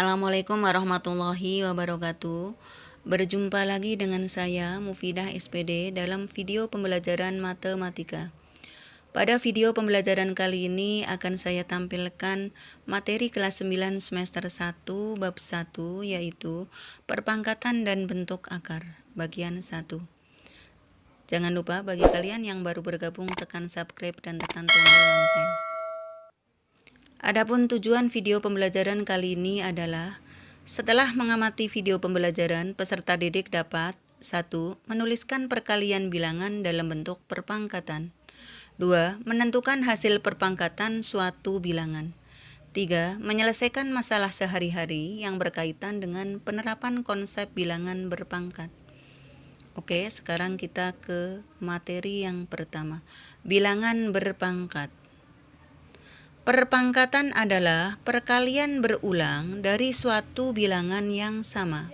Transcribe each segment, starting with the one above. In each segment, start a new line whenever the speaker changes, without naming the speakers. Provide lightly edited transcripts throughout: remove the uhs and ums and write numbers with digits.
Assalamualaikum warahmatullahi wabarakatuh. Berjumpa lagi dengan saya Mufidah SPD dalam video pembelajaran matematika. Pada video pembelajaran kali ini akan saya tampilkan materi kelas 9 semester 1 bab 1 yaitu perpangkatan dan bentuk akar bagian 1. Jangan lupa bagi kalian yang baru bergabung tekan subscribe dan tekan tombol lonceng. Adapun tujuan video pembelajaran kali ini adalah setelah mengamati video pembelajaran, peserta didik dapat 1. Menuliskan perkalian bilangan dalam bentuk perpangkatan. 2. Menentukan hasil perpangkatan suatu bilangan. 3. Menyelesaikan masalah sehari-hari yang berkaitan dengan penerapan konsep bilangan berpangkat. Oke, sekarang kita ke materi yang pertama. Bilangan berpangkat. Perpangkatan adalah perkalian berulang dari suatu bilangan yang sama.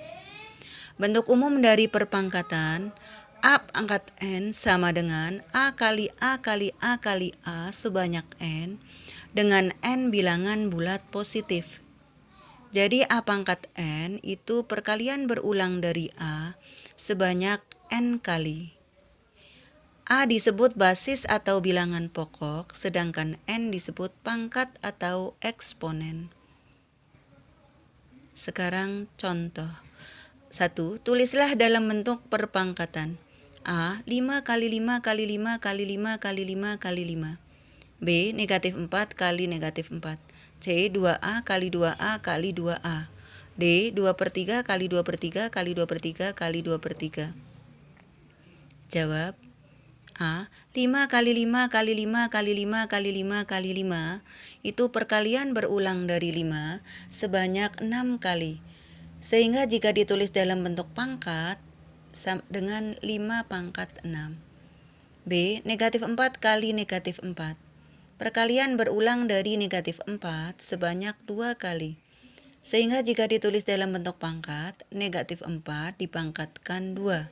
Bentuk umum dari perpangkatan A pangkat N sama dengan A kali A kali A kali A sebanyak N dengan N bilangan bulat positif. Jadi A pangkat N itu perkalian berulang dari A sebanyak N kali. A disebut basis atau bilangan pokok, sedangkan N disebut pangkat atau eksponen. Sekarang contoh. 1. Tulislah dalam bentuk perpangkatan. A. 5 kali 5 kali 5 kali 5 kali 5 kali 5. B. Negatif 4 kali negatif 4. C. 2A kali 2A kali 2A. D. 2 per 3 kali 2 per 3 kali 2 per 3 kali 2 per 3. Jawab. A. 5 kali 5 kali 5 kali 5 kali 5 kali 5 itu perkalian berulang dari 5 sebanyak 6 kali. Sehingga jika ditulis dalam bentuk pangkat dengan 5 pangkat 6. B. Negatif 4 kali negatif 4. Perkalian berulang dari negatif 4 sebanyak 2 kali. Sehingga jika ditulis dalam bentuk pangkat, negatif 4 dipangkatkan 2.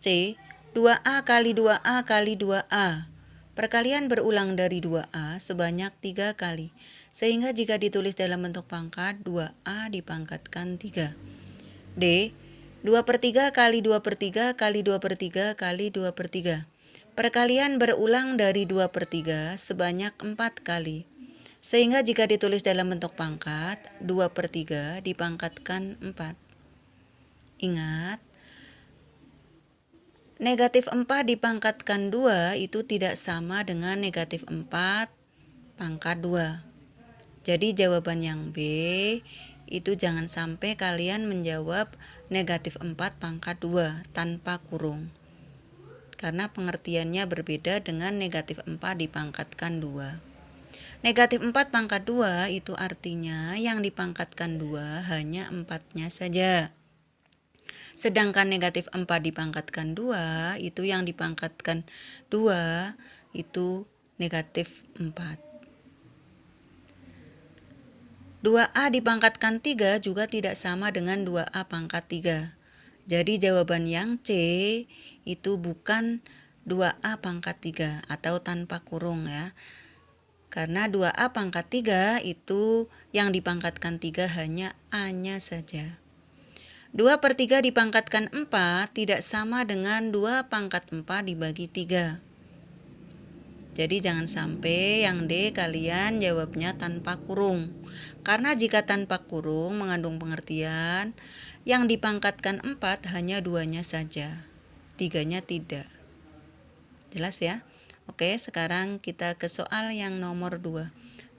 C. 2A kali 2A kali 2A. Perkalian berulang dari 2A sebanyak 3 kali. Sehingga jika ditulis dalam bentuk pangkat, 2A dipangkatkan 3. D. 2 per 3 kali 2 per 3 kali 2 per 3 kali 2 per 3. Perkalian berulang dari 2 per 3 sebanyak 4 kali. Sehingga jika ditulis dalam bentuk pangkat, 2 per 3 dipangkatkan 4. Ingat, negatif 4 dipangkatkan 2 itu tidak sama dengan negatif 4 pangkat 2. Jadi jawaban yang B itu jangan sampai kalian menjawab negatif 4 pangkat 2 tanpa kurung. Karena pengertiannya berbeda dengan negatif 4 dipangkatkan 2. Negatif 4 pangkat 2 itu artinya yang dipangkatkan 2 hanya 4-nya saja. Sedangkan negatif 4 dipangkatkan 2, itu yang dipangkatkan 2, itu negatif 4. 2A dipangkatkan 3 juga tidak sama dengan 2A pangkat 3. Jadi jawaban yang C itu bukan 2A pangkat 3 atau tanpa kurung ya. Karena 2A pangkat 3 itu yang dipangkatkan 3 hanya A-nya saja. 2 per 3 dipangkatkan 4 tidak sama dengan 2 pangkat 4 dibagi 3. Jadi jangan sampai yang D kalian jawabnya tanpa kurung. Karena jika tanpa kurung mengandung pengertian yang dipangkatkan 4 hanya 2-nya saja. 3-nya tidak. Jelas ya? Oke, sekarang kita ke soal yang nomor 2.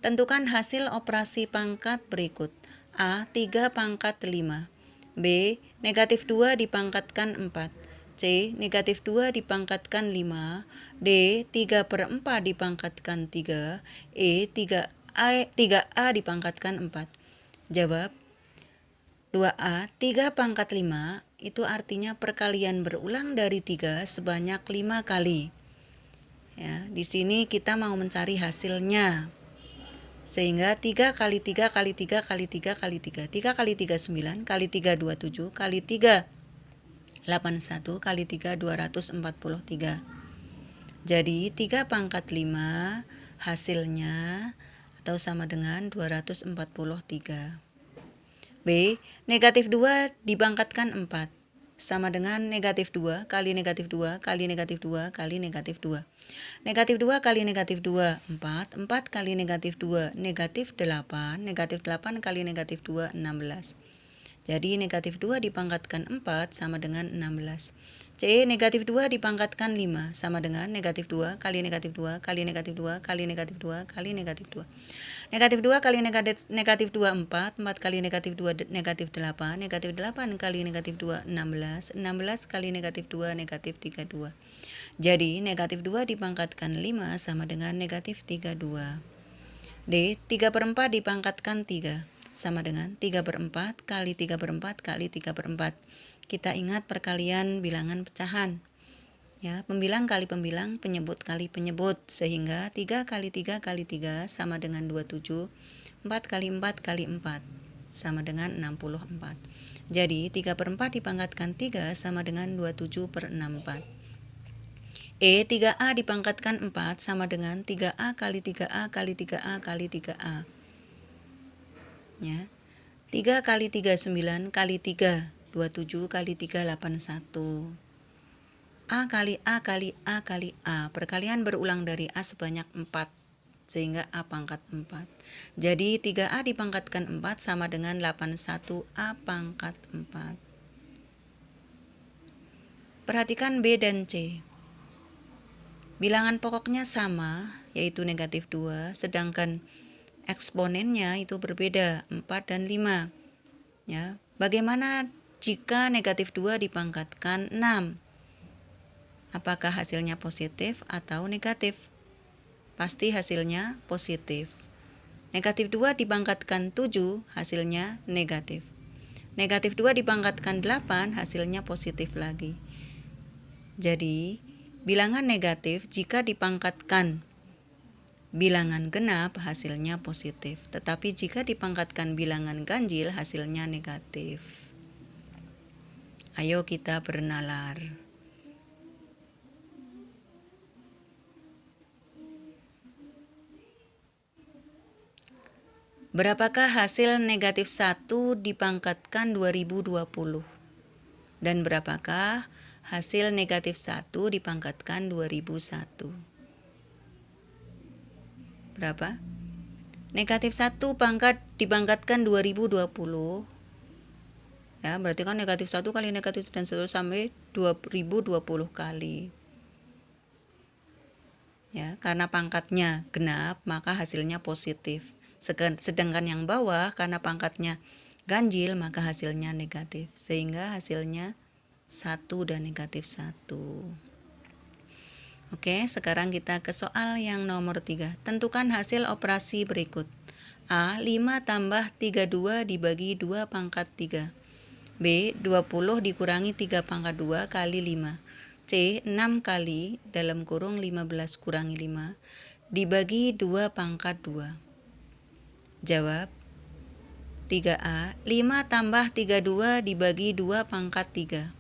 Tentukan hasil operasi pangkat berikut. A. 3 pangkat 5. B. Negatif 2 dipangkatkan 4. C. Negatif 2 dipangkatkan 5. D. 3 per 4 dipangkatkan 3. E. 3A dipangkatkan 4. Jawab. 2A. 3 pangkat 5 itu artinya perkalian berulang dari 3 sebanyak 5 kali. Ya, di sini kita mau mencari hasilnya. Sehingga 3 kali 3 kali 3 kali 3 kali 3. 3 kali 3 9, kali 3 27, kali 3 81, kali 3 243. Jadi 3 pangkat 5 hasilnya atau sama dengan 243. B. Negatif 2 dipangkatkan 4 sama dengan negatif 2 kali negatif 2 kali negatif 2 kali negatif 2. Negatif 2 kali negatif 2, 4. 4 kali negatif 2, negatif 8. Negatif 8 kali negatif 2, 16. Jadi negatif 2 dipangkatkan 4 sama dengan 16. C. Negatif 2 dipangkatkan 5 sama dengan negatif 2 kali negatif 2 kali negatif 2 kali negatif 2 kali negatif 2. Negatif 2 kali negatif 2, 4. 4 kali negatif 2, negatif 8. Negatif 8 kali negatif 2, 16. 16 kali negatif 2, negatif 32. Jadi negatif 2 dipangkatkan 5 sama dengan negatif 32. D. 3/4 dipangkatkan 3 sama dengan 3/4 kali 3/4 kali 3/4. Kita ingat perkalian bilangan pecahan. Ya, pembilang kali pembilang, penyebut kali penyebut, sehingga 3 kali 3 kali 3 sama dengan 27, 4 kali 4 kali 4 sama dengan 64. Jadi 3/4 dipangkatkan 3 sama dengan 27/64. E. 3A dipangkatkan 4 sama dengan 3A kali 3A kali 3A kali 3A. Ya. 3 kali 3, 9 kali 3, 27 kali 3, 81. A kali A kali A kali A. Perkalian berulang dari A sebanyak 4, sehingga A pangkat 4. Jadi 3A dipangkatkan 4 sama dengan 81 A pangkat 4. Perhatikan B dan C. Bilangan pokoknya sama, yaitu negatif 2, sedangkan eksponennya itu berbeda, 4 dan 5. Ya, bagaimana jika negatif 2 dipangkatkan 6? Apakah hasilnya positif atau negatif? Pasti hasilnya positif. Negatif 2 dipangkatkan 7, hasilnya negatif. Negatif 2 dipangkatkan 8, hasilnya positif lagi. Jadi, bilangan negatif jika dipangkatkan bilangan genap hasilnya positif, tetapi jika dipangkatkan bilangan ganjil hasilnya negatif. Ayo kita bernalar. Berapakah hasil negatif 1 dipangkatkan 2020? Dan berapakah hasil negatif 1 dipangkatkan 2001? Berapa? Negatif 1 dipangkatkan 2020. Ya, berarti kan negatif 1 kali negatif dan seterusnya sampai 2020 kali. Ya, karena pangkatnya genap, maka hasilnya positif. Sedangkan yang bawah karena pangkatnya ganjil, maka hasilnya negatif. Sehingga hasilnya 1 dan negatif 1. Oke, sekarang kita ke soal yang nomor 3. Tentukan hasil operasi berikut. A. 5 tambah 32 dibagi 2 pangkat 3. B. 20 dikurangi 3 pangkat 2 kali 5. C. 6 kali dalam kurung 15 kurangi 5 dibagi 2 pangkat 2. Jawab. 3A. 5 tambah 32 dibagi 2 pangkat 3.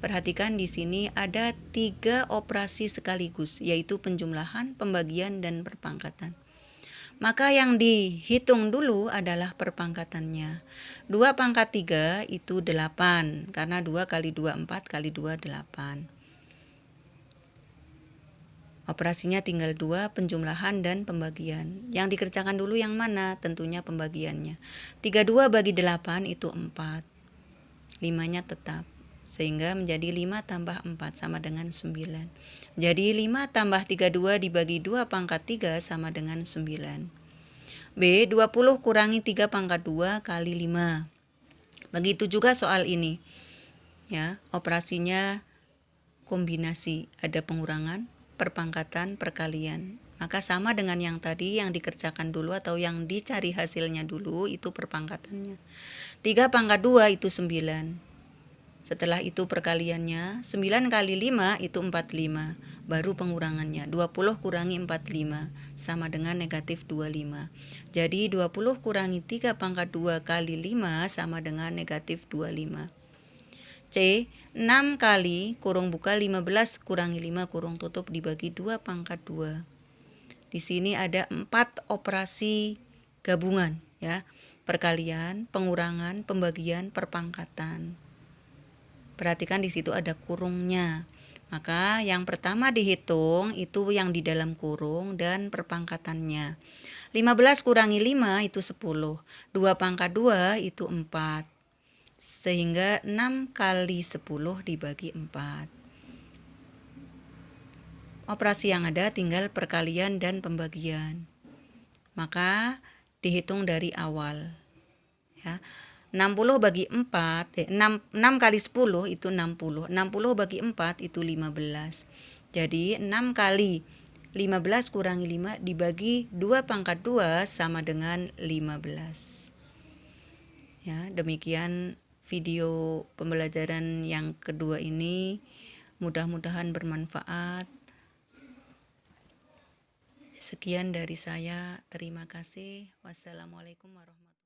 Perhatikan di sini ada 3 operasi sekaligus, yaitu penjumlahan, pembagian, dan perpangkatan. Maka yang dihitung dulu adalah perpangkatannya. 2 pangkat 3 itu 8, karena 2 kali 2, 4 kali 2, 8. Operasinya tinggal 2, penjumlahan dan pembagian. Yang dikerjakan dulu yang mana? Tentunya pembagiannya. 32 bagi 8 itu 4. 5-nya tetap. Sehingga menjadi 5 tambah 4 sama dengan 9. Jadi 5 tambah 32 dibagi 2 pangkat 3 sama dengan 9. B. 20 kurangi 3 pangkat 2 kali 5. Begitu juga soal ini. Ya, operasinya kombinasi, ada pengurangan, perpangkatan, perkalian. Maka sama dengan yang tadi, yang dikerjakan dulu atau yang dicari hasilnya dulu itu perpangkatannya. 3 pangkat 2 itu 9. Setelah itu perkaliannya, 9 kali 5 itu 45, baru pengurangannya, 20 kurangi 45, sama dengan negatif 25. Jadi 20 kurangi 3 pangkat 2 kali 5 sama dengan negatif 25. C. 6 kali kurung buka 15 kurangi 5 kurung tutup dibagi 2 pangkat 2. Di sini ada 4 operasi gabungan, ya. perkalian, pengurangan, pembagian, perpangkatan. Perhatikan di situ ada kurungnya. Maka yang pertama dihitung itu yang di dalam kurung dan perpangkatannya. 15 kurangi 5 itu 10. 2 pangkat 2 itu 4. Sehingga 6 kali 10 dibagi 4. Operasi yang ada tinggal perkalian dan pembagian. Maka dihitung dari awal. Ya. 60 bagi 4, 6 kali 10 itu 60. 60 bagi 4 itu 15. Jadi 6 kali 15 kurangi 5 dibagi 2 pangkat 2 sama dengan 15. Ya, demikian video pembelajaran yang kedua ini. Mudah-mudahan bermanfaat. Sekian dari saya. Terima kasih. Wassalamualaikum warahmatullahi wabarakatuh.